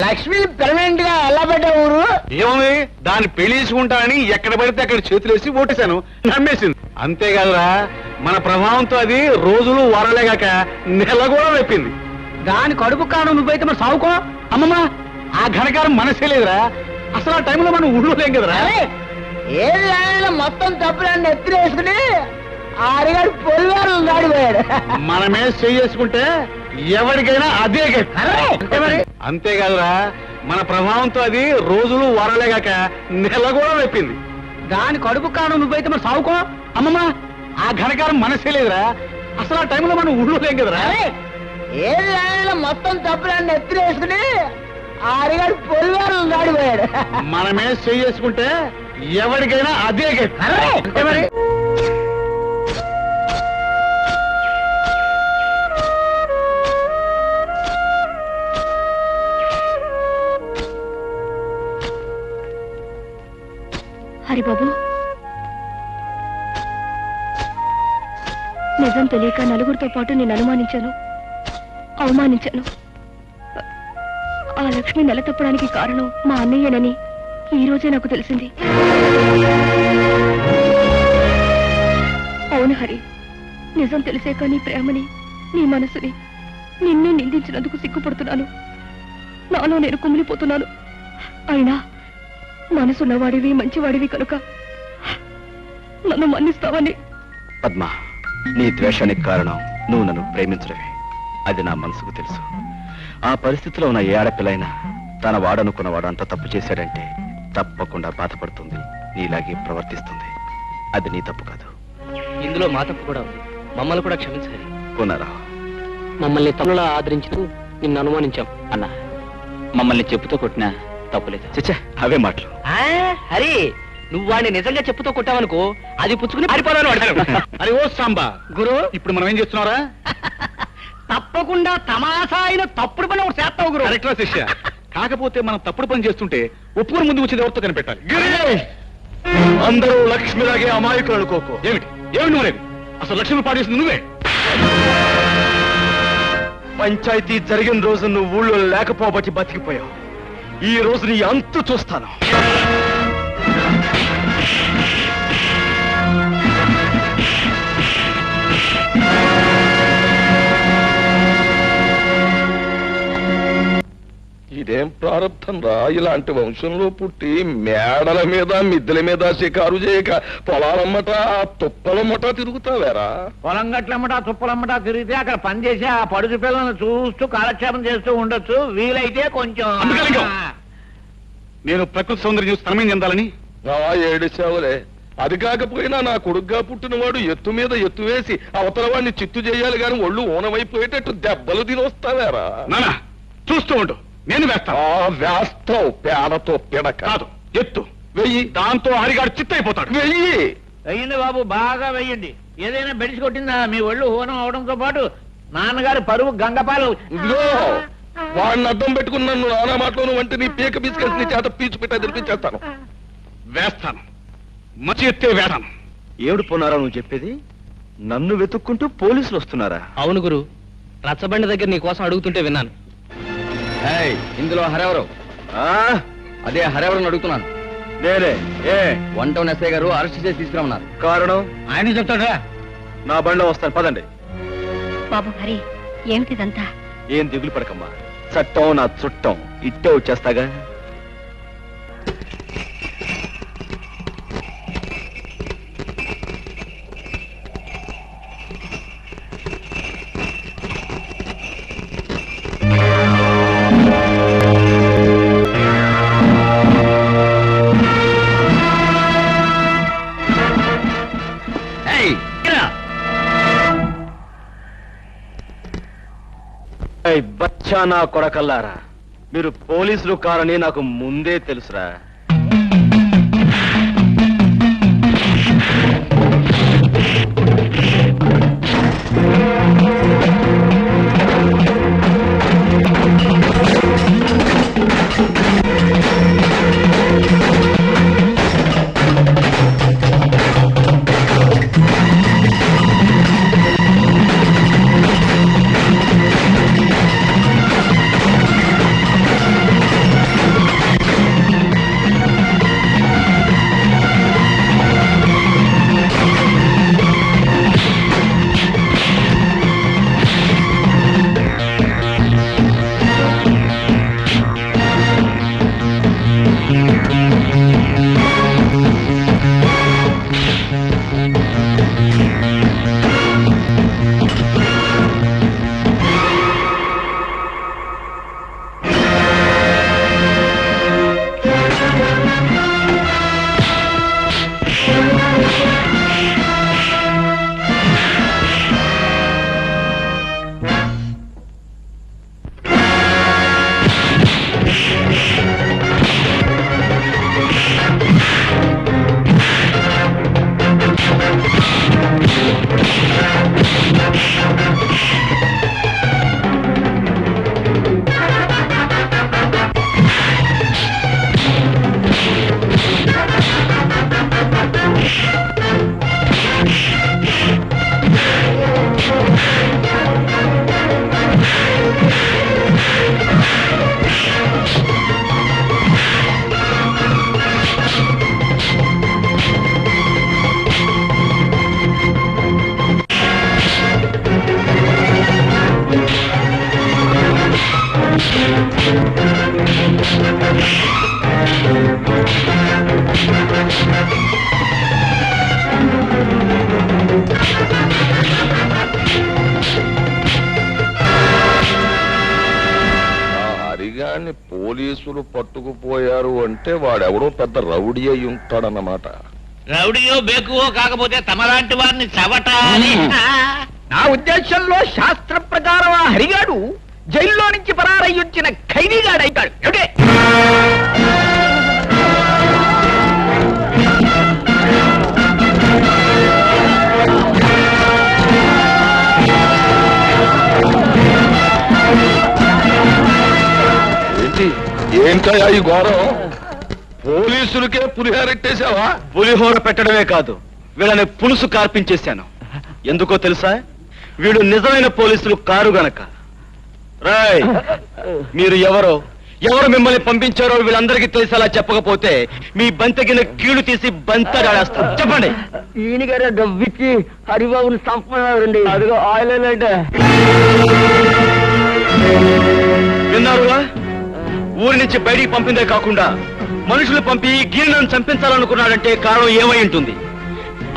Lakshmi permanent గా ఎలా పెట్టా ఊరు? ఏముంది, దాన్ని పెళ్లి చేసుకుంటానని ఎక్కడ పడితే అక్కడ చేతులేసి ఓటేశాను, నమ్మేసింది. అంతేకాదురా, మన ప్రభావంతో అది రోజులు వారలేగాక నెల కూడా వెప్పింది. దాని కడుపు కాను నువ్వైతే మరి సావుకో. అమ్మమ్మ, ఆ ఘనకారం మనసే లేదురా. అసలు ఆ టైంలో మనం ఊళ్ళో లేం కదరా. ఏది ఆయన మొత్తం తప్పులన్నీ ఎత్తిరేసుకుని ఆరిగాడు పొలివారు దాడిపోయాడు. మనమే చేసుకుంటే ఎవరికైనా అదే అంతేకాదురా, మన ప్రభావంతో అది రోజులు వారలేగాక నెల కూడా వెప్పింది. దాని కడుపు కాను నువ్వైతే మరి సావుకో. అమ్మమ్మ, ఆ ఘనకారం మనసే లేదురా. అసలు ఆ టైంలో మనం ఊళ్ళో లేం కదరా. ఏది ఆయన మొత్తం తప్పులన్నీ ఎత్తిరేసుకుని ఆరిగాడు పొలివారు దాడిపోయాడు. మనమే చేసుకుంటే ఎవరికైనా అదే మరి. హరిబాబు, నిజం తెలియక నలుగురితో పాటు నేను అనుమానించాను, అవమానించాను. ఆ లక్ష్మి నెల తప్పడానికి కారణం మా అన్నయ్యనని ఈ రోజే నాకు తెలిసింది. అవును హరి, నిజం తెలిసాక నీ ప్రేమని, నీ మనసుని, నిన్నే నిందించినందుకు సిగ్గుపడుతున్నాను. నాలో నేను కుమిలిపోతున్నాను. అయినా మనసున్నవాడివి, మంచివాడివి కనుక నన్ను మన్నిస్తావని. పద్మ, నీ ద్వేషానికి కారణం నువ్వు నన్ను ప్రేమించడమే. అది నా మనసుకు తెలుసు. ఆ పరిస్థితిలో ఉన్న ఏ ఆడపిల్లైనా తన వాడనుకున్నవాడు అంత తప్పు చేశాడంటే తప్పకుండా బాధపడుతుంది, నీలాగే ప్రవర్తిస్తుంది. అది నీ తప్పు కాదు. ఇందులో మా తప్పు కూడా ఉంది. మమ్మల్ని కూడా క్షమించాలి. పునరావు, మమ్మల్ని తమ్ములా ఆదరించుతూ నిన్ను అనుమానించాం. అన్న, మమ్మల్ని చెప్పుతో కొట్టినా తప్పులేదు. చచ్చా, అవే మాటలు. హరి, నువ్వు వాడిని నిజంగా చెప్పుతో కొట్టావనుకో, అది పుచ్చుకుని పారిపోవాలని వాడతాను. అరే ఓ సాంబా గురు, ఇప్పుడు మనం ఏం చేస్తున్నారా? తప్పకుండా తమాషా అయిన తప్పుడు పని ఒకటి చేస్తావు గురు. కరెక్ట్రా శిష్య. కాకపోతే మనం తప్పుడు పని చేస్తుంటే ఒప్పుకొని ముందు వచ్చేది ఎవరితో కనిపెట్టాలి. అందరూ లక్ష్మిలాగే అమాయకులు అనుకోకు. ఏమిటి ఏమిటి నువ్వు లేదు? అసలు లక్ష్మి పాడేసింది నువ్వే. పంచాయతీ జరిగిన రోజు నువ్వు ఊళ్ళో లేకపోబట్టి బతికిపోయావు. ఈ రోజు నీ అంతు చూస్తాను. ఇదేం ప్రారంభం రా, ఇలాంటి వంశంలో పుట్టి మేడల మీద మిద్దెల మీద షికారు చేయక పొలాలమ్మట తుప్పలమ్మట తిరుగుతావేరా? పొలం గట్లమ్మట తుప్పలమ్మట తిరిగితే అక్కడ పని చేసి ఆ పడుచు పిల్లలను చూస్తూ కాలక్షేపం చేస్తూ ఉండొచ్చు. వీలైతే కొంచెం నేను ప్రకృతి సౌందర్యం చూసి తనమేం చెందాలని ఏడిచావులే. అది కాకపోయినా నా కొడుగ్గా పుట్టినవాడు ఎత్తు మీద ఎత్తు వేసి అవతల వాడిని చిత్తు చేయాలి గాని ఒళ్ళు ఊనమైపోయేటట్టు దెబ్బలు తినొస్తావేరా? నానా చూస్తూ ఉండు, నేను వేస్తాను. వేస్తావు పేడతో పిడక కాదు, ఎత్తు వెయ్యి. దాంతో హరిగాడు చిత్తైపోతాడు. వెయ్యి వెయ్యండి బాబు, బాగా వెయ్యండి. ఏదైనా బెడిసి కొట్టిందా? మీ ఒళ్ళు హోనం అవడంతో పాటు నాన్నగారి పరువు గంగపాలు. ఇదిగో వాడిని అడ్డం పెట్టుకుని నన్ను నానా మాటలోను వంటి నీ పీక బిస్కెట్ నీ చేత పీచు పెట్టా తినిపించేస్తాను. వేస్తాను, మంచి ఎత్తే వేస్తాను. ఏడు పోనారా నువ్వు చెప్పేది? నన్ను వెతుక్కుంటూ పోలీసులు వస్తున్నారా? అవును గురు, రచ్చబండి దగ్గర నీ కోసం అడుగుతుంటే విన్నాను. ఇందులో హరెవరు? అదే హరెవరని అడుగుతున్నాను. నేనే. వన్ టౌన్ ఎస్ఐ గారు అరెస్ట్ చేసి తీసుకురమ్మన్నారు. కారణం ఆయన చెప్తాడా? నా బండిలో వస్తాను, పదండి. బాబు హరి, ఏమిటిదంతా? ఏం దిగులు పడకమ్మా, చట్టం నా చుట్టం, ఇట్టే వచ్చేస్తాగా. బచ్చా నా కొడకల్లారా, మీరు పోలీసులు కారని నాకు ముందే తెలుసురా. పోలీసులు పట్టుకుపోయారు అంటే వాడెవడో పెద్ద రౌడీ అయి ఉంటాడన్నమాట. రౌడీయో బేకువో కాకపోతే తమలాంటి వారిని చవటాలి. నా ఉద్దేశంలో శాస్త్ర ప్రకారం ఆ హరిగాడు జైల్లో నుంచి పరారయ్యొచ్చిన ఖైదీగాడైతాడు. ఏమిటి? ఏంటయ్యా ఈ ఘోరం? పోలీసులకే పులిహారెట్టేశావా? పులిహోర పెట్టడమే కాదు, వీళ్ళని పులుసు కార్పించేశాను. ఎందుకో తెలుసా? వీళ్ళు నిజమైన పోలీసులు కారు గనక. రాయ్, మీరు ఎవరు మిమ్మల్ని పంపించారో వీళ్ళందరికీ తెలిసేలా చెప్పకపోతే మీ బంతగిన కీళ్లు తీసి బంతడాడేస్తాను. చెప్పండి. ఈయన గారు డబ్బిచ్చి హరిబాబుని సంపన్నారండి. అదిగో ఆయిల్ అంటే విన్నారుగా? ఊరి నుంచి బయటికి పంపిందే కాకుండా మనుషులు పంపి గీర్ణను చంపించాలనుకున్నాడంటే కారణం ఏమై ఉంటుంది?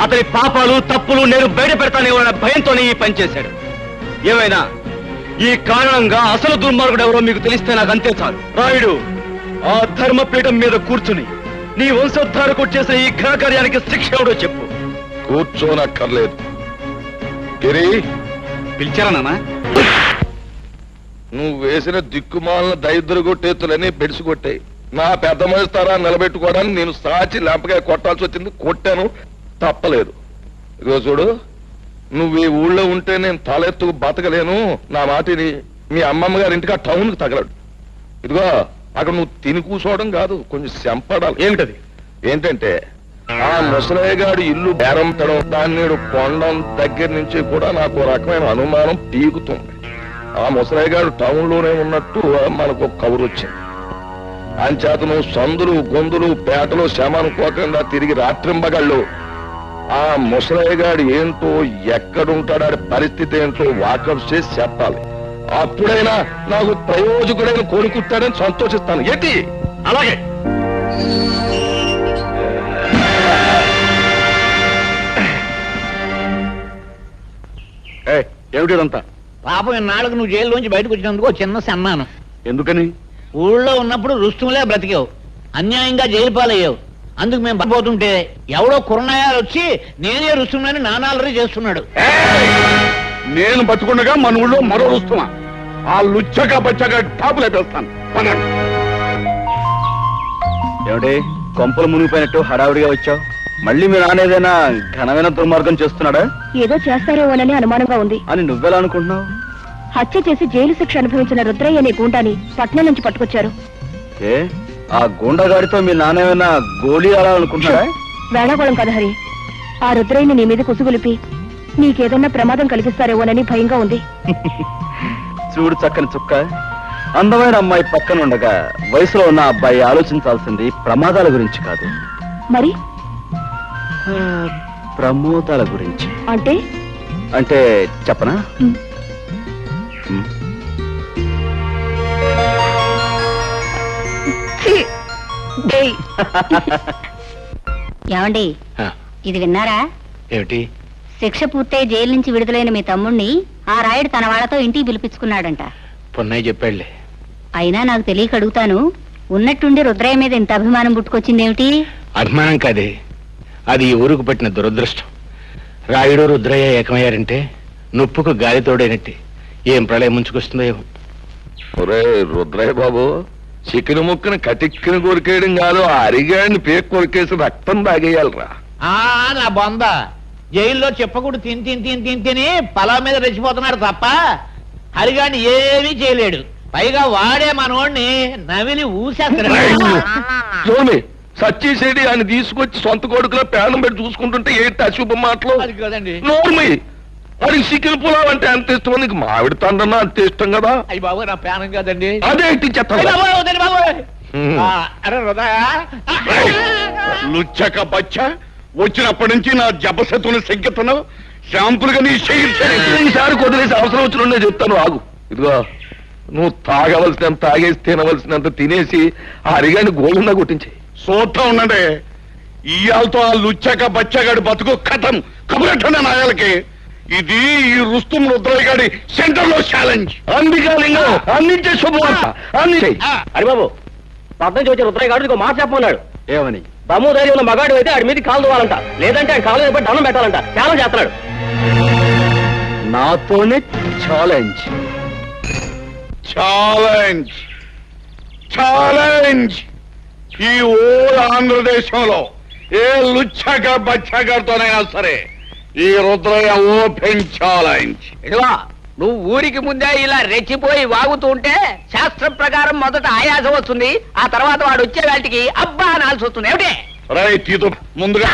అతని పాపాలు తప్పులు నేను బయట పెడతానేమన్న భయంతోనే ఈ పని చేశాడు. ఏమైనా ఈ కారణంగా అసలు దుర్మార్గుడు ఎవరో మీకు తెలిస్తే నాకు అంతే చాలు. రాయుడు, ఆ ధర్మపీఠం మీద కూర్చుని నీ వంశోద్ధారకు చేసిన ఈ ఘనకార్యానికి శిక్ష ఎవడో చెప్పు. కూర్చోనక్కర్లేదు. గిరి, పిలిచారా నాన్న? నువ్వు వేసిన దిక్కుమాలిన దైద్ర కొట్టేతులని బెడిసికొట్టాయి. నా పెద్ద మనిస్తారా నిలబెట్టుకోవడానికి నేను సాచి లెంపగా కొట్టాల్సి వచ్చింది. కొట్టాను, తప్పలేదు. ఇదిగో చూడు, నువ్వు ఈ ఊళ్ళో ఉంటే నేను తలెత్తుకు బతకలేను. నా మాటిని మీ అమ్మమ్మ గారి ఇంటికి ఆ టౌన్కి తగలడు. ఇదిగో అక్కడ నువ్వు తిని కూర్చోవడం కాదు, కొంచెం శంపడాలి. ఏమిటది? ఏంటంటే ఆ ముసలయ్య గారి ఇల్లు బేరం పెట్టడం, దాన్ని కొండం దగ్గర నుంచి కూడా నాకు ఒక రకమైన అనుమానం పీకుతుంది. ఆ ముసలయ్య గారు టౌన్ లోనే ఉన్నట్టు మనకు ఒక కబురు వచ్చింది. అంచేత నువ్వు సందులు గొంతులు పేటలు శ్రమ అనుకోకుండా తిరిగి రాత్రింబగళ్ళు ఆ ముసలయ్య గారు ఏంటో, ఎక్కడుంటాడు, పరిస్థితి ఏంటో వాకప్ చేసి చెప్పాలి. అప్పుడైనా నాకు ప్రయోజకుడైన కోరుకుంటాడని సంతోషిస్తాను. ఏంటి? అలాగే. ఏమిటిదంతా? పాపం ఇన్నాళ్ళకు నువ్వు జైల్లోంచి బయటకు వచ్చినందుకు ఓ చిన్న సన్మానం. ఎందుకని? ఊళ్ళో ఉన్నప్పుడు రుస్తుములే బ్రతికావు, అన్యాయంగా జైలు పాలయ్యావు. అందుకు మేము పడిపోతుంటే ఎవడో కుర్రనాయాలు వచ్చి నేనే రుస్తుమని నానాలరీ చేస్తున్నాడు. నేను బతుకుండగా మన ఊళ్ళో మరో రుస్తుమా? ఆ లుచ్చగా బచ్చగా టాపులు అయిపోతాను. ఏమిటి కొంపలు మునిగిపోయినట్టు హడావుడిగా వచ్చావు? మళ్ళీ మీ నాన్న ఏదైనా ఘనమైన దుర్మార్గం చేస్తున్నాడా? ఏదో చేస్తారేమోనని అనుమానంగా ఉంది. అని నువ్వెలా అనుకుంటున్నావు? హత్య చేసి జైలు శిక్ష అనుభవించిన రుద్రయ్య అనే గూండాని పట్నం నుంచి పట్టుకొచ్చారు. ఏ ఆ గూండాగాడితో మీ నాన్న ఏమైనా గోళీ ఆడాలనుకుంటున్నాడా? వేళాకోళం కదా హరి. ఆ రుద్రయ్యని నీ మీద కుసుగులిపి నీకేదన్నా ప్రమాదం కలిగిస్తారేమోనని భయంగా ఉంది. చూడు చక్కని చుక్క, అందమైన అమ్మాయి పక్కన ఉండగా వయసులో ఉన్న అబ్బాయి ఆలోచించాల్సింది ప్రమాదాల గురించి కాదు, మరి ప్రమోదాల గురించి. అంటే అంటే చెప్పనా? ఏమండి, ఇది విన్నారా? ఏమిటి? శిక్ష పూర్తయి జైలు నుంచి విడుదలైన మీ తమ్ముణ్ణి ఆ రాయుడు తన వాళ్ళతో ఇంటికి పిలిపించుకున్నాడంట. పొన్నయ్య చెప్పాడులే. అయినా నాకు తెలియక అడుగుతాను, ఉన్నట్టుండి రుద్రయ్య మీద ఇంత అభిమానం పుట్టుకొచ్చిందేమిటి? అభిమానం కాదే, అది ఈ ఊరుకు పట్టిన దురదృష్టం. రాయుడు రుద్రయ్య ఏకమయ్యారంటే నొప్పుకు గాలి తోడైనట్టే. ఏం ప్రళయం ముంచుకొస్తుందో ఏమో. ఒరే రుద్రయ్య బాబు, చికెన్ ముక్కను కటిక్కిన కొరికేయడం కాదు, ఆ అరిగాడిని పేక్ కొరికేసి రక్తం తాగేయాలరా. నా బొంద జైల్లో చెప్పకూడదు తిని తిని తిని తిని తిని పొలం మీద రెచ్చిపోతున్నాడు తప్ప హరిగాని ఏమీ చేయలేడు. పైగా వాడే మనోడిని నవిలి ఊసేస్తాడు. సచ్చిసేడి ఆయన తీసుకొచ్చి సొంత కొడుకులో పేడం పెట్టి చూసుకుంటుంటే ఏంటి అశుభం మాటలు? అది కదండి. నోర్మి, వాడికి చికెన్ పులావ్ అంటే అంత ఇష్టం, నీకు మామిడి తండ్రన్నా అంత ఇష్టం కదా. అయ్యి బాబు నా పేనం కదండి. అదేంటి చెత్త అరే హృదయ లుచ్చక బచ్చ, వచ్చినప్పటి నుంచి నా జపశతుని సంకెత్తను శాంపుల్గా నీ ఈసారి వదిలేసి అవసరం వచ్చిన చెప్తాను, ఆగు. ఇదిగో నువ్వు తాగవలసినంత తాగేసి తినవలసినంత తినేసి ఆ అరిగాని గోళంగా కొట్టించే. చూస్తా ఉండండి, ఇయాలతో ఆ లుచ్చక బచ్చగాడి బతుకు కథం కబురెట్టండి నాయాలకి. ఇది ఈ రుస్తుం రుద్రయ్య గారి సెంటర్ లో ఛాలెంజ్. అందించే శుభవార్త. హరిబాబు, పద్మం వచ్చే రుద్రయ్య గారు ఇంకో మాట చెప్పమన్నాడు. ఏమని? దమ్ము ధైర్యం ఉన్న మగాడు అయితే ఆడి మీద కాలు దువ్వాలంట, లేదంటే ఆయన కాలు మీద దండం పెట్టాలంట. ఛాలెంజ్ చేస్తున్నాడు. నాతోనే ఛాలెంజ్. Challenge challenge. ఈ ఓల్ ఆంధ్రదేశంలో ఏ లుచ్చగా బచ్చగారితోనైనా సరే ఈ రుద్రయ్య ఓపెన్ ఛాలెంజ్. ఇదిగో నువ్వు ఊరికి ముందే ఇలా రెచ్చిపోయి వాగుతూ ఉంటే శాస్త్రం ప్రకారం మొదట ఆయాసం వస్తుంది, ఆ తర్వాత వాడు వచ్చే వాటికి అబ్బా అనాల్సి వస్తుంది. ఏమిటి రైట్, ఇది ముందుగా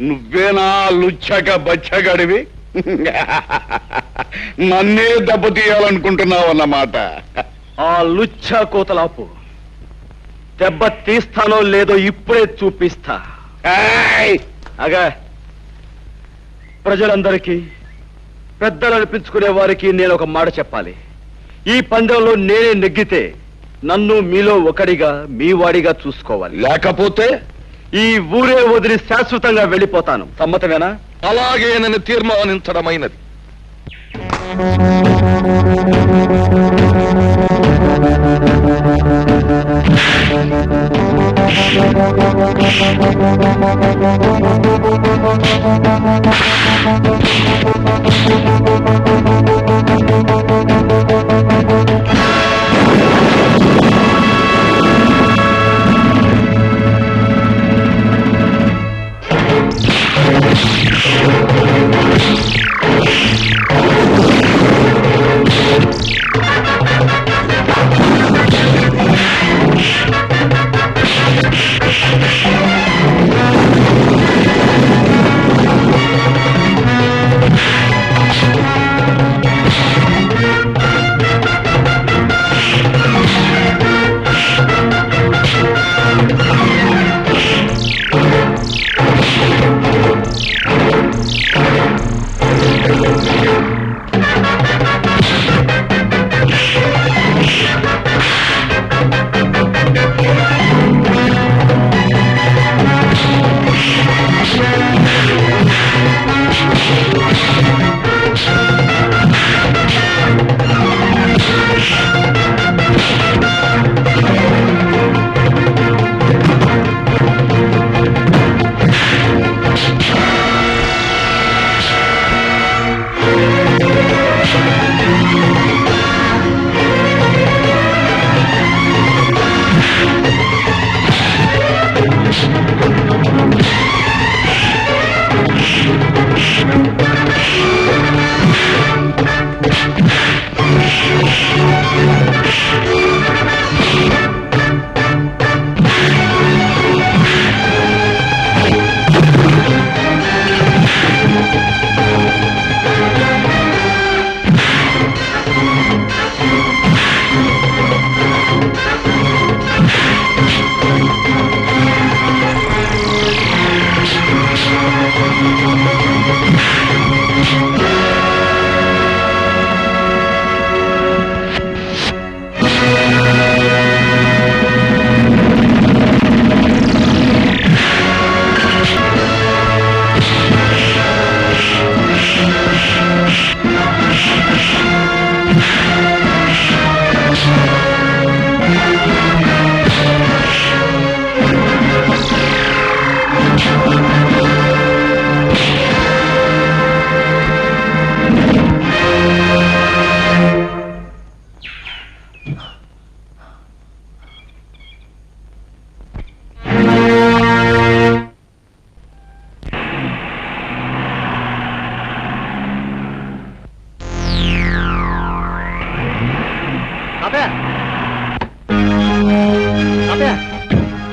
నువ్వేనా లుచ్చక బచ్చగడివి? నన్నే దెబ్బతీయాలనుకుంటున్నావు అన్నమాట. ఆ లుచ్చా కోతలాపు. దెబ్బ తీస్తానో లేదో ఇప్పుడే చూపిస్తా. అగా ప్రజలందరికీ, పెద్దలు అనిపించుకునే వారికి నేను ఒక మాట చెప్పాలి. ఈ పందెంలో నేనే నెగ్గితే నన్ను మీలో ఒకడిగా, మీ వాడిగా చూసుకోవాలి. లేకపోతే ఈ ఊరే వదిలి శాశ్వతంగా వెళ్ళిపోతాను. సమ్మతమేనా? అలాగే నన్ను తీర్మానించడమైనది.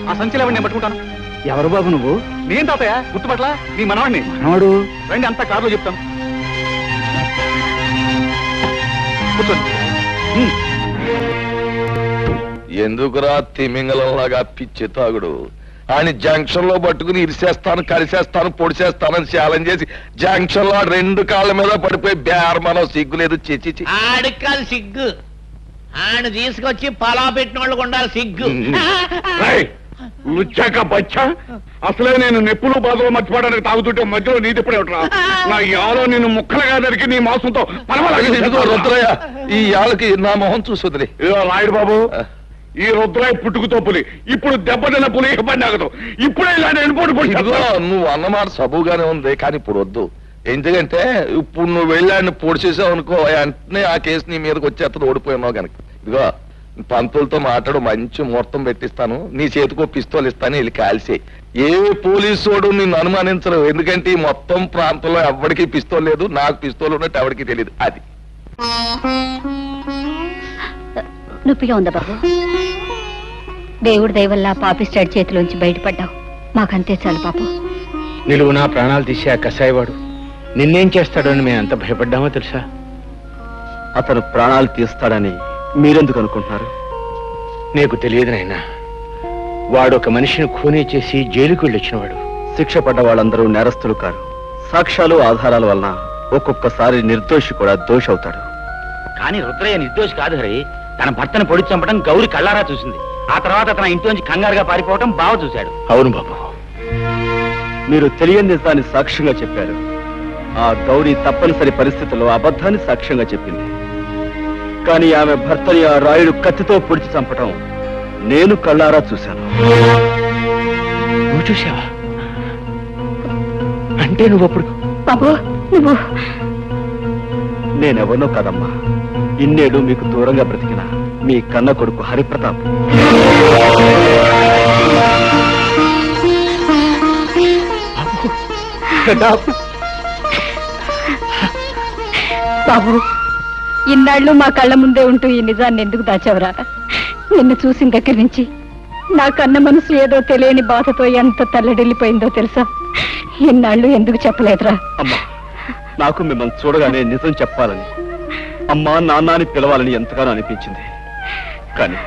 ఆ సంచిలో నేను పట్టుకుంటాను. ఎవరు బాబు నువ్వు? నేను తాతయ్య, గుర్తుపట్ల నీ మనవాడిని. మనవాడు? రండి, అంతా కారులో చెప్తాను. కూర్చోండి. ఎందుకురా తిమింగలంలాగా పిచ్చి తాగుడు? ఆయన జంక్షన్ లో పట్టుకుని ఇరిసేస్తాను, కలిసేస్తాను, పొడిసేస్తానని ఛాలెంజ్ చేసి జంక్షన్ లో 2 కాళ్ళ మీద పడిపోయి బేరమనం సిగ్గులేదు. చిచి ఆడికి కాదు సిగ్గు, ఆయన తీసుకొచ్చి పొలా పెట్టిన వాళ్ళకు ఉండాలి సిగ్గు. లుచ్చాక బచ్చా అసలే నేను నెప్పులు బాధలు మర్చిపోవడానికి తాగుతుంటే మధ్యలో నీ తిప్పుడే ఉంటా నా యాలో నిన్ను ముక్కలుగా దరికి నీ మాంసంతో ఇదిగో రుద్రయ్య, ఈ ఆళ్ళకి నా మొహం చూసుదిరి. రాయుడు బాబు, ఈ రుద్రయ్య పుట్టుకుతో పులి, ఇప్పుడు దెబ్బతిన్న పులి ఇబ్బంది ఆగదు. ఇప్పుడే ఇలా నేను ఇదిగో నువ్వు అన్నమాట సబుగానే ఉంది, కానీ ఇప్పుడు వద్దు. ఎందుకంటే ఇప్పుడు నువ్వు వెళ్ళాడిని పొడి చేసావు అనుకో, వెంటనే ఆ కేసు నీ మీదకి వచ్చేస్తుంది, ఓడిపోయినావు కనుక. ఇదిగో పంతులతో మాట్లాడు, మంచి ముహూర్తం పెట్టిస్తాను, నీ చేతికో పిస్తోల్ ఇస్తాను, వెళ్ళి కాల్సి. ఏ పోలీసోడు నిన్ను అనుమానించరు, ఎందుకంటే ఈ మొత్తం ప్రాంతంలో ఎవరికి పిస్తోల్ లేదు, నాకు పిస్తోల్ ఉన్నట్టు ఎవరికి తెలియదు. అది నొప్పిగా ఉందా బాబు? దేవుడి దయవల్ల పాపిస్టాడ్ చేతిలోంచి బయటపడ్డావు, మాకంతే చాలు పాపం. నిలువు నా ప్రాణాలు తీసే ఆ కసాయివాడు నిన్నేం చేస్తాడని మేము ఎంత భయపడ్డామో తెలుసా? అతను ప్రాణాలు తీస్తాడని మీరెందుకు అనుకుంటున్నారు? నీకు తెలియదు నాయనా, వాడు ఒక మనిషిని ఖూనీ చేసి జైలుకు వెళ్ళొచ్చినవాడు. శిక్ష పడ్డ వాళ్ళందరూ నేరస్తులు కారు. సాక్ష్యాలు ఆధారాల వలన ఒక్కొక్కసారి నిర్దోషి కూడా దోషి అవుతాడు. కానీ రుద్రయ్య నిర్దోషి కాదు హరి. తన భర్తను పొడి చంపడం గౌరి కళ్ళారా చూసింది. ఆ తర్వాత తన ఇంట్లోంచి కంగారుగా పారిపోవడం బావ చూశాడు. అవును బాబు, మీరు తెలియని నిజాన్ని సాక్ష్యంగా చెప్పారు. ఆ గౌరీ తప్పనిసరి పరిస్థితుల్లో అబద్ధాన్ని సాక్ష్యంగా చెప్పింది. కానీ ఆమె భర్తని ఆ రాయుడు కత్తితో పొడిచి చంపటం నేను కళ్ళారా చూశాను. నువ్వు చూసావా? అంటే నువ్వు అప్పుడు బాబు నువ్వు నేనెవరినో కాదమ్మా, ఇన్నేడు మీకు దూరంగా బ్రతికిన మీ కన్న కొడుకు హరిప్రతాప్. బాబు ఇన్నాళ్ళు మా కళ్ళ ముందే ఉంటూ ఈ నిజాన్ని ఎందుకు దాచావురా? నిన్ను చూసిన దగ్గర నుంచి నా కన్న మనసు ఏదో తెలియని బాధతో ఎంత తల్లడిల్లిపోయిందో తెలుసా? ఇన్నాళ్ళు ఎందుకు చెప్పలేదురా? అమ్మా, నాకు మిమ్మల్ని చూడగానే నిజం చెప్పాలని, అమ్మా నాన్న అని పిలవాలని ఎంతగానో అనిపించింది. కానీ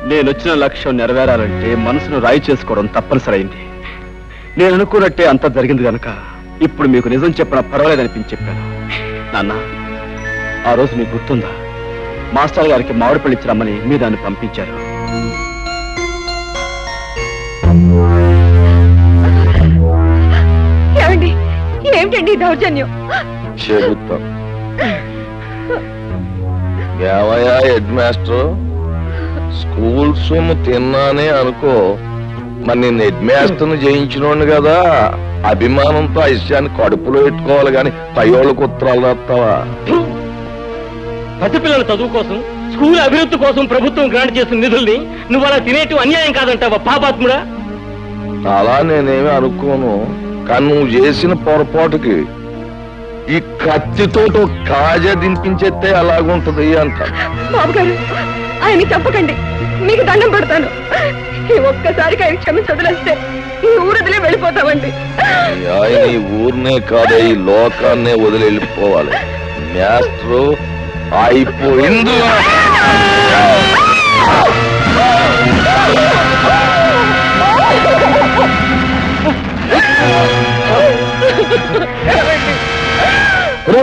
నేనొచ్చిన లక్ష్యం నెరవేరాలంటే మనసును రాయి చేసుకోవడం తప్పనిసరైంది. నేను అనుకున్నట్టే అంతా జరిగింది కనుక ఇప్పుడు మీకు నిజం చెప్పిన పర్వాలేదనిపించి చెప్పాను. నాన్న, ఆ రోజు మీకు గుర్తుందా? మాస్టర్ గారికి మామిడి పళ్ళు ఇచ్చి రమ్మని మీరు దాన్ని పంపించారు. ఏమండి, ఏమిటండి దౌర్జన్యం? చెబుతాం. ఏమయ్యా హెడ్ మాస్టర్, స్కూల్ సొమ్ము తిన్నానే అనుకో, మరి నేను హెడ్ మాస్టర్ని జయించినోండి కదా, అభిమానంతో ఆ విషయాన్ని కడుపులో పెట్టుకోవాలి గాని పయోళ్ళకు ఉత్తరాలు రాస్తావా? పసిపిల్లల చదువు కోసం, స్కూల్ అభివృద్ధి కోసం ప్రభుత్వం గ్రాంట్ చేసిన నిధుల్ని నువ్వు అలా తినేటు అన్యాయం కాదంటావా పాపాత్ముడా? అలా నేనేమి అనుకోను, కానీ నువ్వు చేసిన పొరపాటుకి ఈ కత్తితో కాజా దింపించేస్తే అలాగుంటది అంట. బాబు గారు, ఆయన చెప్పకండి, మీకు దండం పెడతాను. ఈ ఒక్కసారికి ఆయన క్షమించి వదిలేస్తే ఈ ఊరదిలే వెళ్ళిపోతామండి. ఆయన ఈ ఊరినే కాదే, ఈ లోకాన్నే వదిలి వెళ్ళిపోవాలి. మాస్టరు అయిపోయింది.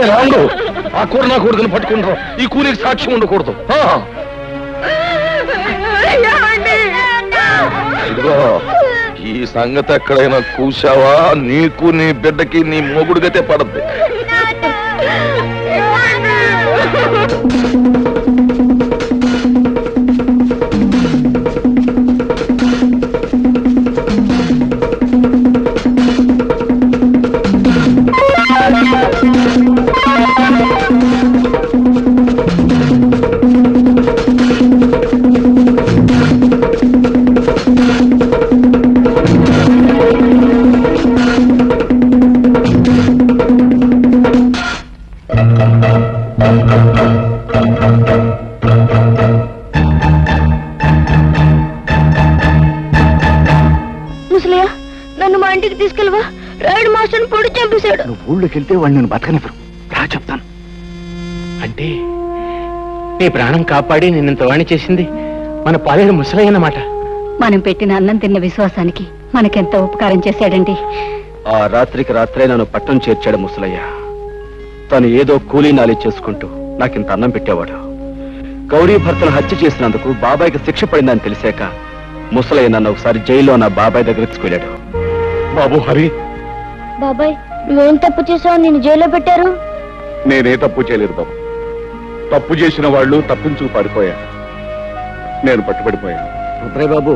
రాండు, ఆ కూర నా కొడుకుని పట్టుకుంటారు, ఈ కూలికి సాక్ష్యం ఉండకూడదు. ఇదిగో, ఈ సంగతి ఎక్కడైనా కూసావా నీకు నీ బిడ్డకి నీ మొగుడుగతే పడద్దు. ముసలయ్య, నన్ను మా ఇంటికి తీసుకెళ్ళవా? రాయుడు మాస్టర్ని పొడి చంపేశాడు. నువ్వు ఊళ్ళోకి వెళ్తే వాడిని నేను బతకనివ్వరు. రా చెప్తాను. అంటే నీ ప్రాణం కాపాడి నిన్నంత వాణి చేసింది మన పాలేరు ముసలయ్య అన్నమాట. మనం పెట్టిన అన్నం తిన్న విశ్వాసానికి మనకెంత ఉపకారం చేశాడండి. ఆ రాత్రికి రాత్రే నన్ను పట్టణం చేర్చాడు ముసలయ్య. తను ఏదో కూలీ నాలి చేసుకుంటూ నాకింత అన్నం పెట్టేవాడు. గౌరీ భర్తను హత్య చేసినందుకు బాబాయికి శిక్ష పడిందని తెలిసాక ముసలయ్య నన్ను ఒకసారి జైల్లో నా బాబాయ్ దగ్గర తీసుకెళ్ళాడు. బాబు హరి, బాబాయ్ నువ్వేం తప్పు చేసావు నిన్ను జైల్లో పెట్టారు? నేనే తప్పు చేయలేదు బాబు. తప్పు చేసిన వాళ్ళు తప్పించుకు పారిపోయా. నేను పట్టుబడిపోయాను. రుద్రయ్య బాబు,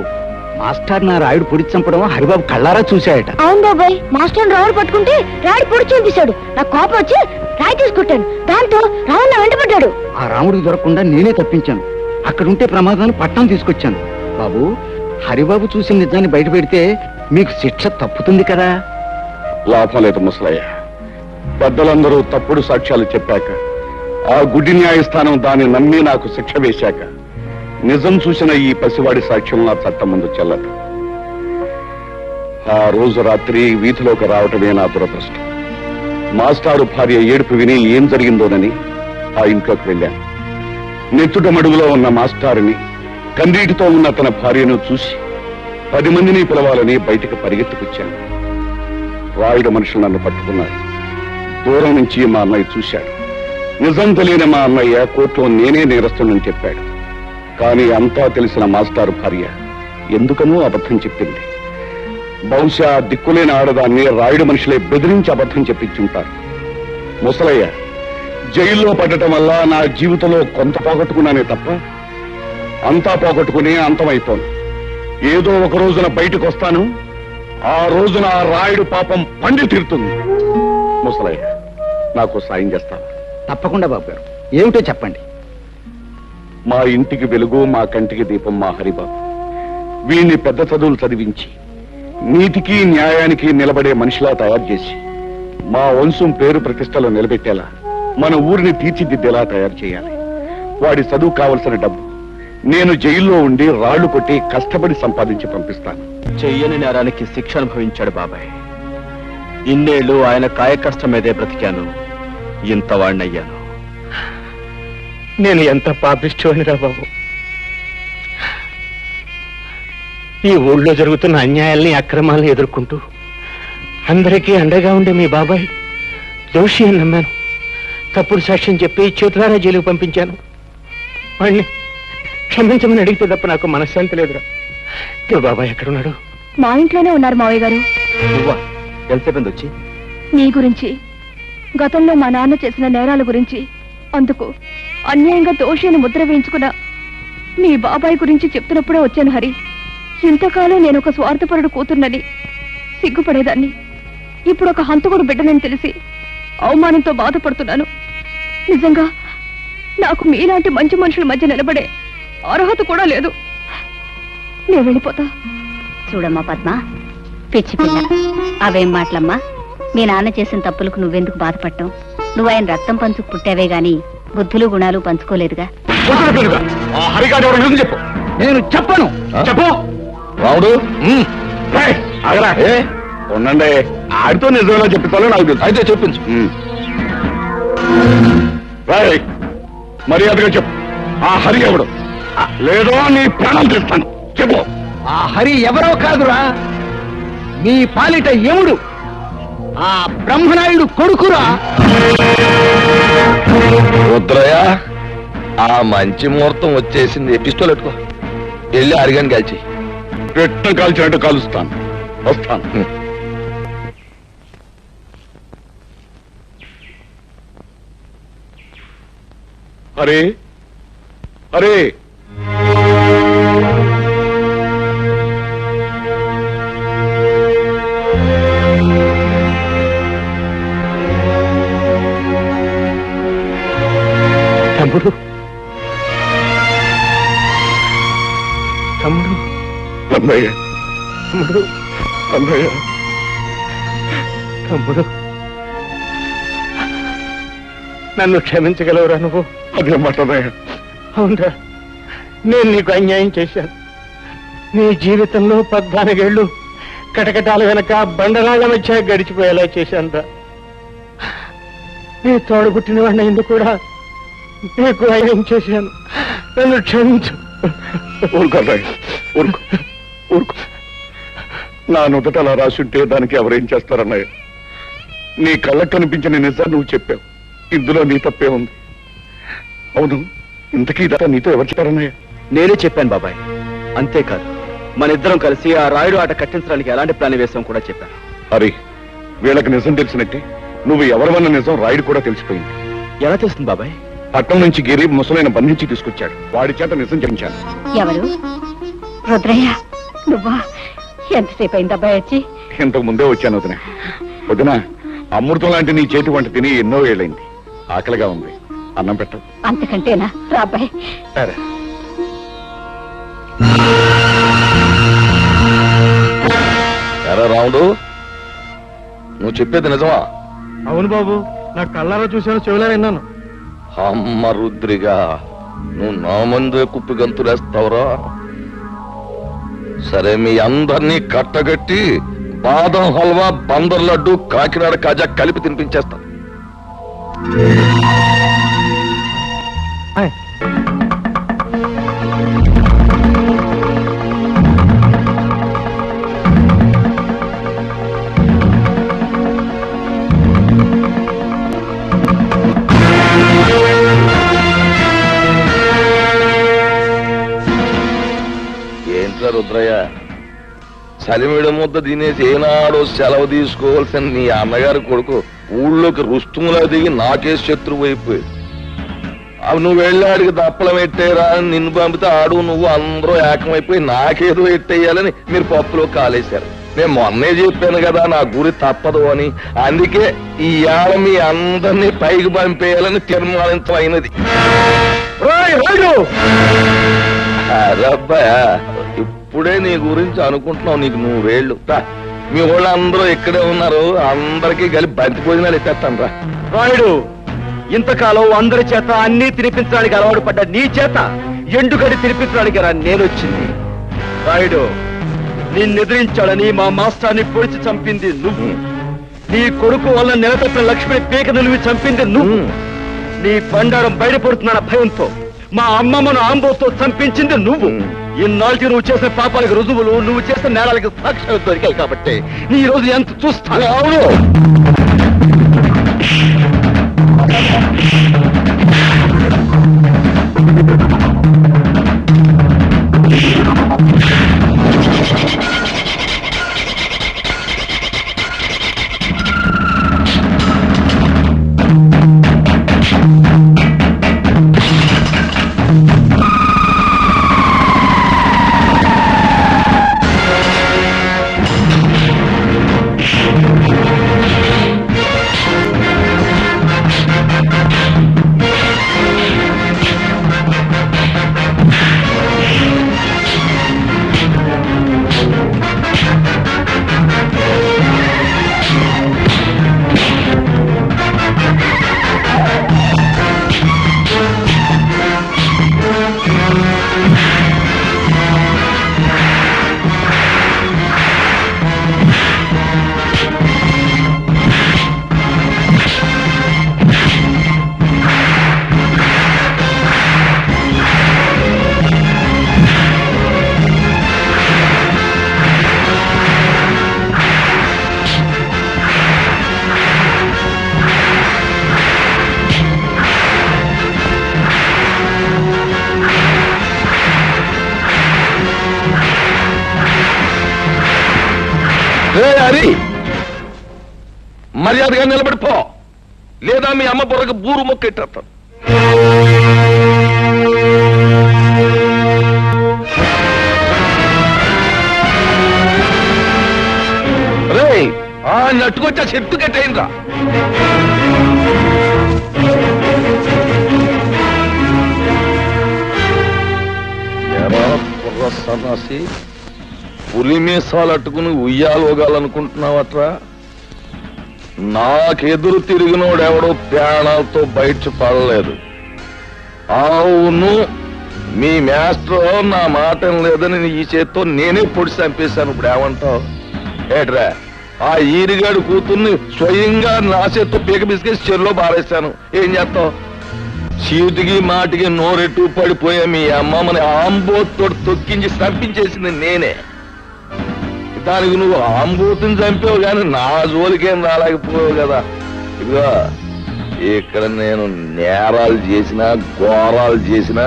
మాస్టర్ నా రాయుడు పొడి చంపడం హరిబాబు కళ్ళారా చూశాయట. అవును బాబాయ్, మాస్టర్ రావుడు పట్టుకుంటే రాయుడు పొడి చంపేశాడు. నాకు కోపం వచ్చి రాయి తీసుకొట్టాను. దాంతో రావుడు నా వెంటబడ్డాడు. ఆ రాముడికి దొరకకుండా నేనే తప్పించాను. అక్కడుంటే ప్రమాదాన్ని పట్టణం తీసుకొచ్చాను. బాబు, హరిబాబు చూసిన నిజాన్ని బయట పెడితే మీకు శిక్ష తప్పుతుంది కదా. లాభం లేదు ముసలయ్య. పెద్దలందరూ తప్పుడు సాక్ష్యాలు చెప్పాక, ఆ గుడి న్యాయస్థానం దాన్ని నమ్మి నాకు శిక్ష వేశాక, నిజం చూసిన ఈ పసివాడి సాక్ష్యం నా చట్టం ముందు చెల్లదు. ఆ రోజు రాత్రి వీధిలోకి రావటమే నా దురదృష్టం. మాస్టారు భార్య ఏడుపు విని ఏం జరిగిందోనని ఆ ఇంట్లోకి వెళ్ళాను. నెత్తుట మడుగులో ఉన్న మాస్టారుని, కన్నీటితో ఉన్న తన భార్యను చూసి 10 మందిని పిలవాలని బయటికి పరిగెత్తుకొచ్చాను. రాయుడు మనుషులు నన్ను పట్టుకున్నారు. దూరం నుంచి మా అన్నయ్య చూశాడు. నిజం తెలియని మా అన్నయ్య కోర్టులో నేనే నేరస్తునని చెప్పాడు. కానీ అంతా తెలిసిన మాస్టారు భార్య ఎందుకనో అబద్ధం చెప్పింది. బహుశా దిక్కులేని ఆడదాన్ని రాయుడు మనుషులే బెదిరించి అబద్ధం చెప్పించుంటారు. ముసలయ్య, జైల్లో పడటం వల్ల నా జీవితంలో కొంత పోగొట్టుకున్నానే తప్ప అంతా పోగొట్టుకుని అంతమైపోను. ఏదో ఒక రోజున బయటకు వస్తాను. ఆ రోజున ఆ రాయుడు పాపం పండి తీరుతుంది. ముసలయ్య, నాకు సాయం చేస్తాను. తప్పకుండా బాబు గారు, ఏమిటో చెప్పండి. మా ఇంటికి వెలుగు, మా కంటికి దీపం మా హరిబాబు. వీణ్ణి పెద్ద చదువులు చదివించి నీతికి న్యాయానికి నిలబడే మనిషిలా తయారు చేసి మా వంశం పేరు ప్రతిష్టలో నిలబెట్టేలా, మన ఊరిని తీర్చిదిద్దేలా తయారు చేయాలి. వాడి చదువు కావలసిన డబ్బు నేను జైల్లో ఉండి రాళ్లు కొట్టి కష్టపడి సంపాదించి పంపిస్తాను. చెయ్యని నేరానికి శిక్ష అనుభవించాడు బాబాయ్. ఇన్నేళ్లు ఆయన కాయ కష్టం మీదే బ్రతికాను. ఇంత వాణ్ణయ్యాను. నేను ఎంత పాపిష్టివాణిరా బాబు. ఈ ఊళ్ళో జరుగుతున్న అన్యాయాల్ని, అక్రమాలని ఎదుర్కొంటూ అందరికీ అండగా ఉండే మీ బాబాయ్ దోషి అని నమ్మాను. తప్పుడు సాక్ష్యం చెప్పి చేతులారా జైలుకు పంపించాను. వాణ్ణి క్షమించమని అడిగితే తప్ప నాకు మనశ్శాంతి లేదురా. మీ బాబాయ్ ఎక్కడున్నాడు? మా ఇంట్లోనే ఉన్నారు మావయ్య గారు. నువ్వా? ఎంతసేపు వచ్చి? నీ గురించి, గతంలో మా నాన్న చేసిన నేరాల గురించి, అందుకు అన్యాయంగా దోషిని ముద్ర వేయించుకున్న మీ బాబాయ్ గురించి చెప్తున్నప్పుడే వచ్చాను హరి. ఇంతకాలం నేను ఒక స్వార్థపరుడు కూతుర్నని సిగ్గుపడేదాన్ని. ఇప్పుడు ఒక హంతకుడు బిడ్డనని తెలిసి అవమానంతో బాధపడుతున్నాను. నిజంగా నాకు మీలాంటి మంచి మనుషుల మధ్య నిలబడే అర్హత కూడా లేదు. నేను వెళ్ళిపోతా. చూడమ్మా పద్మ, పిచ్చి పిల్ల, అవేం మాటలమ్మా. మీ నాన్న చేసిన తప్పులకు నువ్వెందుకు బాధపడటం? నువ్వు ఆయన రక్తం పంచుకు పుట్టావే గాని బుద్ధులు గుణాలు పంచుకోలేదుగా. చెప్పు. నేను చెప్పను. చెప్పు రావుడు. ఉండండి, ఆడితో నిజంగా చెప్తాను నాకు తెలుసు. అయితే చెప్పించు. మర్యాదగా చెప్పు, ఆ హరి ఎవడు? లేదో నీ ప్రాణం తెస్తాను. చెప్పు. ఆ హరి ఎవరో కాదురా, మీ పాలిట యముడు, ఆ బ్రహ్మనాయుడు కొడుకురా. రుద్రయ్య, ఆ మంచి ముహూర్తం వచ్చేసింది. పిస్తోల్ ఎట్టుకో, వెళ్ళి అరిగాని కాల్చి. పెట్ట కాల్చినట్టు కాలుస్తాను. వస్తాను. అరే అరే, తమ్ముడు, తమ్ముడు, అన్నయ్య, తమ్ముడు, అన్నయ్య, తమ్ముడు, నన్ను క్షమించగలవురా నువ్వు? అదే మాట అన్నయ్య. అవునరా, నేను నీకు అన్యాయం చేశాను. నీ జీవితంలో 14 ఏళ్ళు కటకటాల వెనక బండరాళ్ల మధ్య గడిచిపోయేలా చేశానురా. నీ తోడు పుట్టిన వాడిని ఎందుకు కూడా నీకు అన్యాయం చేశాను. నన్ను క్షమించు. ఊరుకో అన్నయ్య, ఊరుకో, ఊరుకో. నా నుదుట అలా రాసుంటే దానికి ఎవరేం చేస్తారన్నయ్య? నీ కళ్ళకు కనిపించిన నిజాన్ని నువ్వు చెప్పావు. ఇందులో నీ తప్పే ఉంది. అవును, ఇంతకీ ఇదంతా నీతో ఎవరు చెప్పారన్నయ్య? నేనే చెప్పాను బాబాయ్. అంతేకాదు, మన ఇద్దరం కలిసి ఆ రాయుడు ఆట కట్టించడానికి ఎలాంటి ప్లాన్ వేసాం కూడా చెప్పాను. హరి, వీళ్ళకి నిజం తెలిసినట్టే నువ్వు ఎవరివన్న నిజం రాయుడు కూడా తెలిసిపోయింది. ఎలా తెలుస్తుంది బాబాయ్? పట్టణం నుంచి గిరి ముసలైన బంధించి తీసుకొచ్చాడు. వాడి చేత నిజం చెప్పించాను. ఎవరు? రుద్రయ్య నువ్వా? ఎంతసేపు అయింది అబ్బాయి వచ్చి? ఇంతకు ముందే వచ్చాను వదిన. వదిన, అమృతం లాంటి నీ చేతి వంట తిని ఎన్నో ఏళ్ళైంది. ఆకలిగా ఉంది, అన్నం పెట్టదు. అంతకంటేనా? రా అబ్బాయి. ఎరా రాముడు, నువ్వు చెప్పేది నిజమా? అవును బాబు, నా కళ్ళారా చూశాను, చెవులా విన్నాను. అమ్మ రుద్రిగా, నువ్వు నా ముందే కుప్పి గంతులేస్తావురా? సరే, మీ అందరినీ కట్టగట్టి బాదం హల్వా, బందర్ లడ్డు, కాకినాడ కాజా కలిపి తినిపించేస్తా. ఏంట్రా రుద్రయ్య, చలిమిడి ముద్ద తినేసి ఏనాడో సెలవు తీసుకోవాల్సిన నీ అన్నగారి కొడుకు ఊళ్ళోకి రుస్తుములా దిగి నాకే శత్రువు అయిపోయి, అవి నువ్వు వెళ్ళాడికి దప్పలం ఎట్టేరా అని నిన్ను పంపితే ఆడు నువ్వు అందరూ ఏకమైపోయి నాకేదో ఎట్టేయాలని మీరు పప్పులో కాలేశారు. నేను మొన్నే చెప్పాను కదా నా గురి తప్పదు అని. అందుకే ఈ ఏళ మీ అందరినీ పైకి పంపేయాలని తీర్మానించమైనది. అరబ్బాయా, ఇప్పుడే నీ గురించి అనుకుంటున్నావు. నీకు 100 ఏళ్ళు. మీ వాళ్ళు అందరూ ఇక్కడే ఉన్నారు, అందరికీ కలిపి బంతి భోజనాలు ఎత్తేస్తాను రా. రాయుడు, ఇంతకాలం అందరి చేత అన్ని తినిపించడానికి అలవాటు పడ్డ నీ చేత ఎండుగడి తినిపించడానికి నేనొచ్చింది. రాయుడు, నిన్నెదిరించాడని మా మాస్టర్ని పొడిచి చంపింది నువ్వు. నీ కొడుకు వల్ల నిలతప్పిన లక్ష్మిని పీక నిలివి చంపింది నువ్వు. నీ బండారం బయటపడుతున్న భయంతో మా అమ్మమ్మను ఆంబోతో చంపించింది నువ్వు. ఇన్నాళ్ళకి నువ్వు చేసిన పాపాలకు రుజువులు, నువ్వు చేసిన నేరాలకు సాక్ష్యాలు దొరికాయి కాబట్టి నీ రోజు ఎంత చూస్తాను. అవును, హరి, మర్యాదగా నిలబడిపో, లేదా మీ అమ్మ బుర్రకు బూరు మొక్కెట్టేస్తాను. రే, ఆ నట్టుకొచ్చా చెట్టు కట్టయిందా? ఎరా బుర్ర సన్నాసి, పులి మీసాలు అట్టుకుని ఉయ్యాలోగాలనుకుంటున్నావట్రా? నాకెదురు తిరిగినోడెవడో ప్రాణాలతో బయట పడలేదు. అవును, మీ మాస్టర్ నా మాట లేదని ఈ చేత్తో నేనే పొడి చంపేశాను. ఇప్పుడు ఏమంటావు? ఏట్రా, ఆ ఈరిగాడు కూతుర్ని స్వయంగా నా చేత్తో పీక బిసికేసి చెరులో బారేశాను. ఏం చేస్తావు? చీటికి మాటికి నోరెట్టు పడిపోయా మీ అమ్మమ్మని ఆంబోతో తొక్కించి చంపించేసింది నేనే. దానికి నువ్వు ఆంబోతుని చంపావు కానీ నా జోలికేం రాలేకపోయావు కదా. ఇదిగో, ఇక్కడ నేను నేరాలు చేసినా ఘోరాలు చేసినా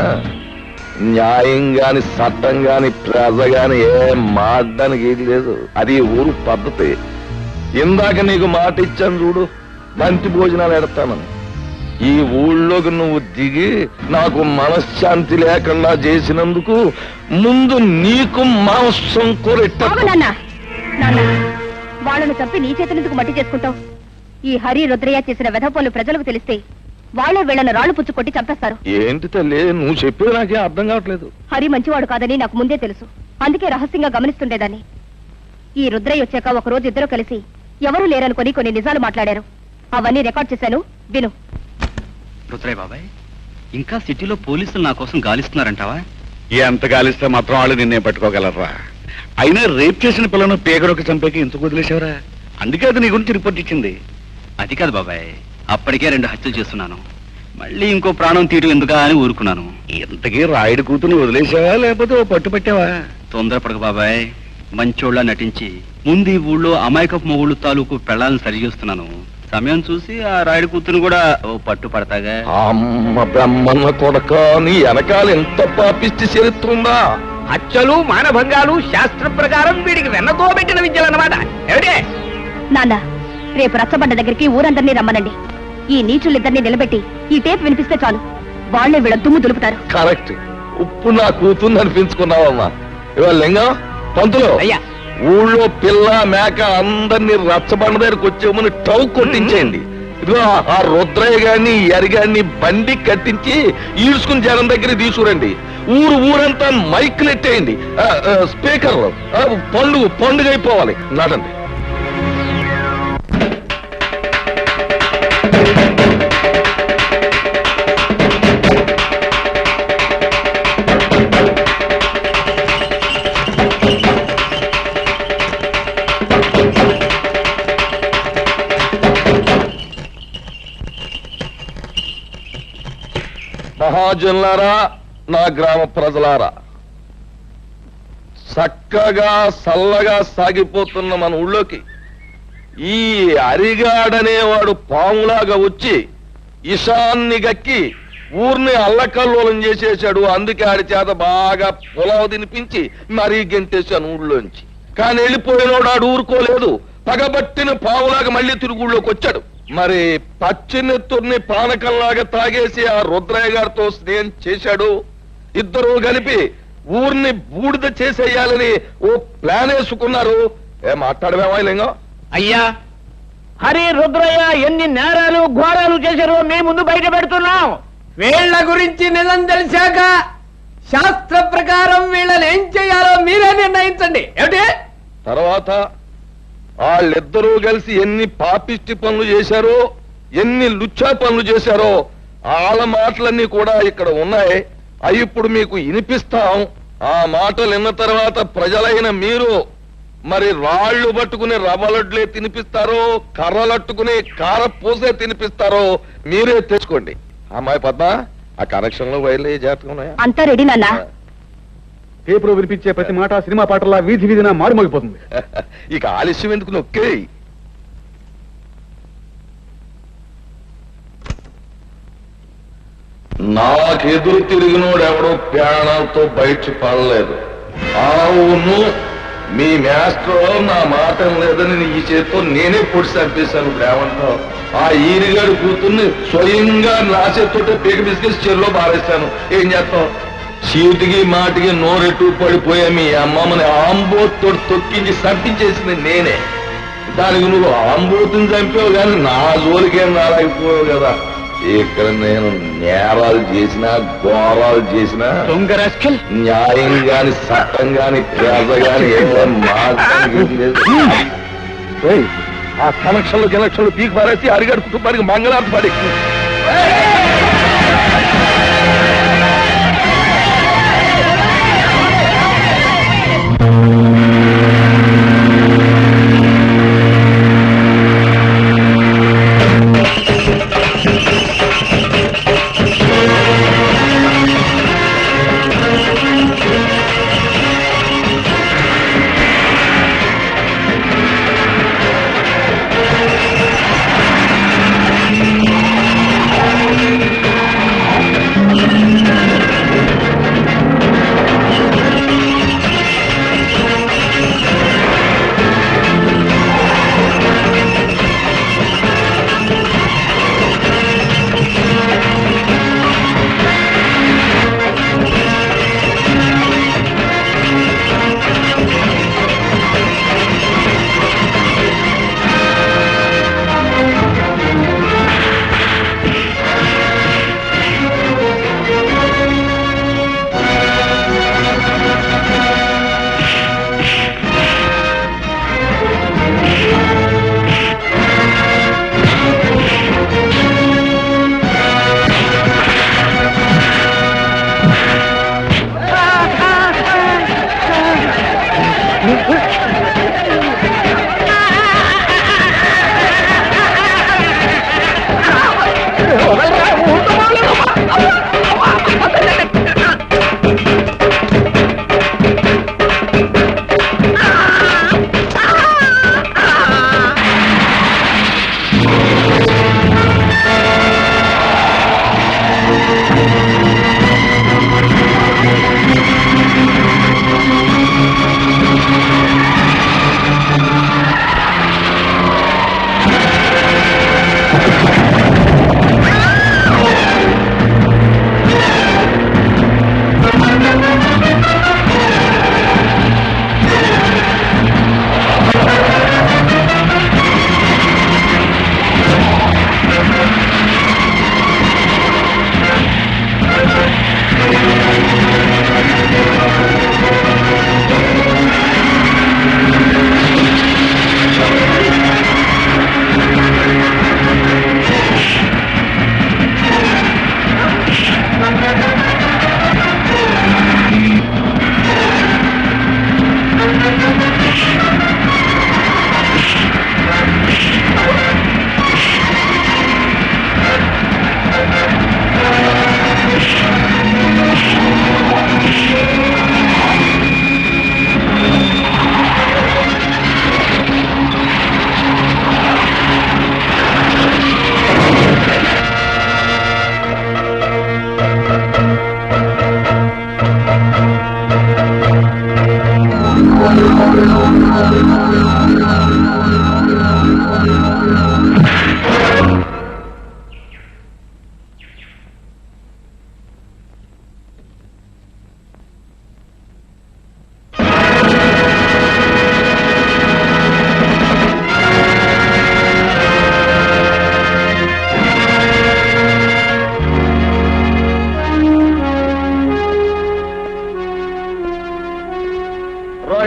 న్యాయం గాని చట్టం గాని ప్రజ గాని ఏం మాట్లాడడానికి ఏది లేదు. అది ఊరు పద్ధతి. ఇందాక నీకు మాట ఇచ్చాను చూడు, బంతి భోజనాలు ఎడతానని. ఈ ఊళ్ళోకి నువ్వు దిగి నాకు మనశ్శాంతి లేకుండా చేసినందుకు ముందు నీకు మాంసం కొరెట్ట. వాళ్ళను చంపి నీ చేతులెందుకు మట్టి చేసుకుంటావు? ఈ హరి రుద్రయ్య చేసిన వెధపోలు ప్రజలకు తెలిస్తే వాళ్ళే వీళ్ళను రాళ్లు పుచ్చు కొట్టి చంపేస్తారు. ఏంటి తల్లి నువ్వు చెప్పేది నాకే అర్థం కావట్లేదు. హరి మంచివాడు కాదని నాకు ముందే తెలుసు. అందుకే రహస్యంగా గమనిస్తుండేదాన్ని. ఈ రుద్రయ్య వచ్చాక ఒక రోజు ఇద్దరు కలిసి ఎవరూ లేరనుకొని కొన్ని నిజాలు మాట్లాడారు. అవన్నీ రికార్డ్ చేశాను, విను. రుద్రయ్య బాబాయ్, ఇంకా సిటీలో పోలీసులు నా కోసం గాలిస్తున్నారంటావా? ఎంత గాలిస్తే మాత్రం వాళ్ళు నిన్నే పట్టుకోగలరా? అయినా రేప్ చేసిన పిల్లను పేగడొక చంపేకి ఎందుకు వదిలేశావరా? అందుకే అది నీ గురించి రిపోర్ట్ ఇచ్చింది. అది కాదు బాబాయ్, అప్పటికే 2 హత్యలు చేస్తున్నాను. మళ్ళీ ఇంకో ప్రాణం తీయడం ఎందుకా అని ఊరుకున్నాను. ఇంతకీ రాయుడు కూతురు వదిలేసావా లేకపోతే ఓ పట్టు పట్టావా? తొందరపడక బాబాయ్, మంచోళ్ళ నటించి ముందు ఈ ఊళ్ళో అమాయకపు మొగుళ్ళు తాలూకు పెళ్ళాలను సరిచేస్తున్నాను. సమయం చూసి ఆ రాయుడు కూతురు కూడా ఓ పట్టు పడతాగా. అమ్మ బ్రహ్మన్న కొడక, నీ వెనకాల ఎంత పాపిష్టి చరిత్రుందా? హత్యలు మానభంగాలు శాస్త్ర ప్రకారం వీడికి వెన్నతో పెట్టిన విద్యలన్నమాట. ఏమిటే నాన్న, రేపు రచ్చబండ దగ్గరికి ఊరందరినీ రమ్మనండి. ఈ నీచులిద్దరినీ నిలబెట్టి ఈ టేప్ వినిపిస్తే చాలు, వాళ్లే వీళ్ళ దుమ్ము దులుపుతారు. కరెక్ట్. ఇప్పుడు నా కూతుర్ని అనిపించుకున్నావమ్మా. ఇవాళ లింగం పంతులు, అయ్యా, ఊళ్ళో పిల్ల మేక అందరినీ రచ్చబండ దగ్గరకు వచ్చేమని టౌ కొట్టించేయండి. ఇదిగో ఆ రుద్రయ్య గారిని ఎరిగాన్ని బండి కట్టించి ఈడ్చుకుని జనం దగ్గర తీసుకురండి. ఊరంతా మైకులు ఎట్టేయండి, స్పీకర్లు. పండుగ అయిపోవాలి. నడండి. మహాజనులారా, నా గ్రామ ప్రజలారా, చక్కగా చల్లగా సాగిపోతున్న మన ఊళ్ళోకి ఈ అరిగాడనేవాడు పాములాగా వచ్చి ఇషాన్ని గక్కి ఊరిని అల్లకల్లోలం చేసేశాడు. అందుకే ఆడి చేత బాగా పొలావు తినిపించి మరీ గెంటేశాను ఊళ్ళోంచి. కానీ వెళ్ళిపోయినోడు ఆడు ఊరుకోలేదు. పగబట్టిన పావులాగా మళ్ళీ తిరుగు ఊళ్ళోకి వచ్చాడు. మరి పచ్చినెత్తుర్ని పానకంలాగా తాగేసి ఆ రుద్రయ్య గారితో స్నేహం చేశాడు. ఇద్దరు కలిపి ఊరిని బూడిద చేసేయాలని ఓ ప్లాన్ వేసుకున్నారు. మాట్లాడమేమా లింగం? అయ్యా, హరి రుద్రయ్య ఎన్ని నేరాలు ఘోరాలు చేశారో మీ ముందు బయట పెడుతున్నాం. వీళ్ళ గురించి నిజం తెలిసాక శాస్త్ర ప్రకారం వీళ్ళని ఏం చేయాలో మీరే నిర్ణయించండి. ఏమిటి? తర్వాత వాళ్ళిద్దరూ కలిసి ఎన్ని పాపిష్టి పనులు చేశారో, ఎన్ని లుచ్చా పనులు చేశారో వాళ్ళ మాటలన్నీ కూడా ఇక్కడ ఉన్నాయి. అవి ఇప్పుడు మీకు వినిపిస్తాం. ఆ మాటలు విన్న తర్వాత ప్రజలైన మీరు మరి రాళ్లు పట్టుకుని రవ్వలడ్లే తినిపిస్తారో, కర్రలట్టుకుని కారపూసే తినిపిస్తారో మీరే తెచ్చుకోండి. అమ్మాయి పద్మ, ఆ కనెక్షన్ లో వైర్లు జాగ్రత్తగా ఉన్నాయా? అంతా రెడీ నాన్న. పేపర్ వినిపించే ప్రతి మాట సినిమా పాటలా వీధి వీధిన మారుమోగిపోతుంది. ఇక ఆలస్యం ఎందుకు, నొక్కే. నాకెదురు తిరిగినోడు ఎవడో ప్రాణాలతో బయట పడలేదు. అవును, మీ మాస్టర్ నా మాట లేదని ఈ చేతితో నేనే పొడి చంపేశాను. ఇప్పుడు ఏమంటావు? ఆ ఈరిగాడు కూతుర్ని స్వయంగా నా చేతితో పీక బిస్కెట్స్ చెరులో బారేస్తాను. ఏం చేస్తావు? చీటికి మాటికి నోరెట్టు పడిపోయా మీ అమ్మమ్మని ఆంబోతో తొక్కించి చంపించేసింది నేనే. దానికి నువ్వు ఆంబోతుని చంపావు కానీ నా జోలికేం రాలేకపోయావు కదా. ఇక్కడ నేను నేరాలు చేసినా ఘోరాలు చేసినా న్యాయం గాని చట్టం గాని ప్రజ గాని ఆ కనెక్షన్లు పీకి పారేసి అరిగాడు కుటుంబానికి మంగళార్తి పడి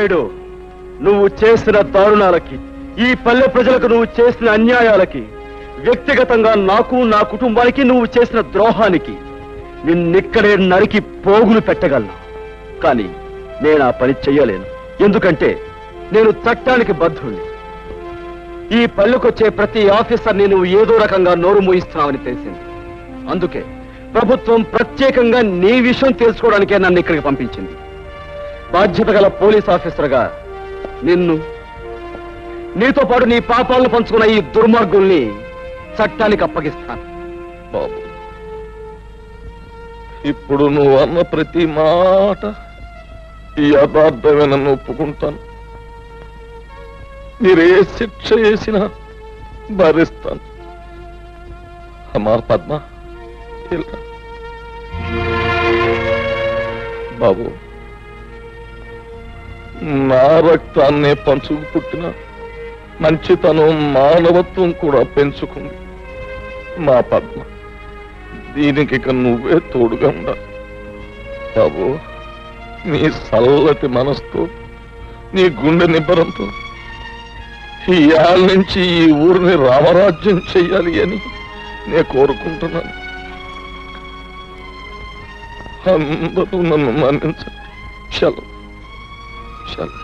నాయుడు, నువ్వు చేసిన దారుణాలకి, ఈ పల్లె ప్రజలకు నువ్వు చేసిన అన్యాయాలకి, వ్యక్తిగతంగా నాకు నా కుటుంబానికి నువ్వు చేసిన ద్రోహానికి నిన్నిక్కడే నరికి పోగులు పెట్టగలను. కానీ నేను ఆ పని చెయ్యలేను. ఎందుకంటే నేను చట్టానికి బద్ధుణ్ణి. ఈ పల్లెకొచ్చే ప్రతి ఆఫీసర్ని నువ్వు ఏదో రకంగా నోరు మూయిస్తున్నావని తెలిసింది. అందుకే ప్రభుత్వం ప్రత్యేకంగా నీ విషయం తెలుసుకోవడానికే నన్ను ఇక్కడికి పంపించింది. బాధ్యత గల పోలీస్ ఆఫీసర్గా నిన్ను, నీతో పాటు నీ పాపాలను పంచుకున్న ఈ దుర్మార్గుల్ని చట్టానికి అప్పగిస్తాను. బాబు, ఇప్పుడు నువ్వు అన్న ప్రతి మాట ఈ యథార్థమేనన్ను ఒప్పుకుంటాను. మీరే శిక్ష చేసినా భరిస్తాను. అమ్మా పద్మ, ఇలా బాబు, నా రక్తాన్నే పంచుకు పుట్టిన మంచితనం, మానవత్వం కూడా పెంచుకుంది మా పద్మ. దీనికి ఇక నువ్వే తోడుగా ఉండాలి బాబు. నీ చల్లటి మనసుతో, నీ గుండె నిబ్బరంతో ఈ ఏళ్ళ నుంచి ఈ ఊరిని రామరాజ్యం చెయ్యాలి అని నేను కోరుకుంటున్నాను. అందరూ నన్ను మన్నించండి. చలో చలో.